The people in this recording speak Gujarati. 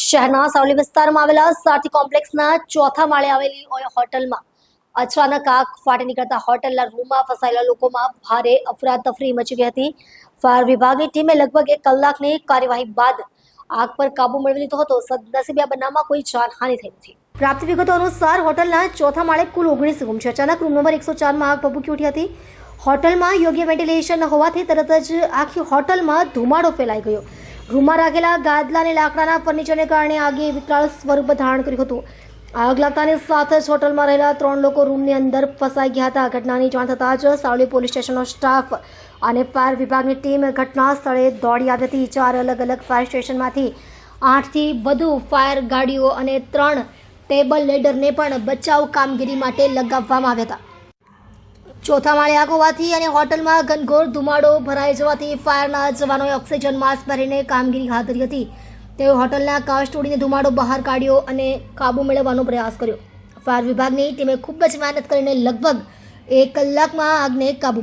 શહેરના સાવલી વિસ્તારમાં આવેલા સારથી કોમ્પ્લેક્સના ચોથા માળે આવેલી હોટલમાં અચાનક આગ ફાટી નીકળતા હોટલના રૂમમાં ફસાયેલા લોકોમાં ભારે અફરાતફરી મચી ગઈ હતી. ફાયર વિભાગની ટીમે લગભગ 1 કલાકની કાર્યવાહી બાદ આગ પર કાબુ મેળવી લીધો હતો. સદનસીબે આ બનાવમાં કોઈ જાનહાનિ થઈ નથી. પ્રાપ્ત વિગતો અનુસાર હોટલના ચોથા માળે કુલ 19 રૂમ છે. અચાનક રૂમ નંબર 104માં આગ ભભૂકી ઉઠી હતી. હોટલમાં યોગ્ય વેન્ટિલેશન ન હોવાથી તરત જ આખી હોટલમાં ધુમાડો ફેલાઈ ગયો. રૂમમાં રાખેલા ગાદલા અને લાકડાના ફર્નિચરને કારણે આગે વિકરાળ સ્વરૂપ ધારણ કર્યું હતું. આગ લાગતાની સાથે જ હોટલમાં રહેલા 3 લોકો રૂમની અંદર ફસાઈ ગયા હતા. ઘટનાની જાણ થતાં જ સાવલી પોલીસ સ્ટેશનનો સ્ટાફ અને ફાયર વિભાગની ટીમ ઘટના સ્થળે દોડી આવી હતી. 4 અલગ અલગ ફાયર સ્ટેશનમાંથી 8થી વધુ ફાયર ગાડીઓ અને 3 ટેબલ લેડરને પણ બચાવ કામગીરી માટે લગાવવામાં આવ્યા હતા. ચોથા માળે આગ હોવાથી અને હોટલમાં ઘનઘોર ધુમાડો ભરાઈ જવાથી ફાયરના જવાનોએ ઓક્સિજન માસ્ક પહેરીને કામગીરી હાથ ધરી હતી. તેઓ હોટલના કાચ તોડીને ધુમાડો બહાર કાઢ્યો અને કાબુ મેળવવાનો પ્રયાસ કર્યો. ફાયર વિભાગની ટીમે ખૂબ જ મહેનત કરીને લગભગ 1 કલાકમાં આગને કાબૂમાં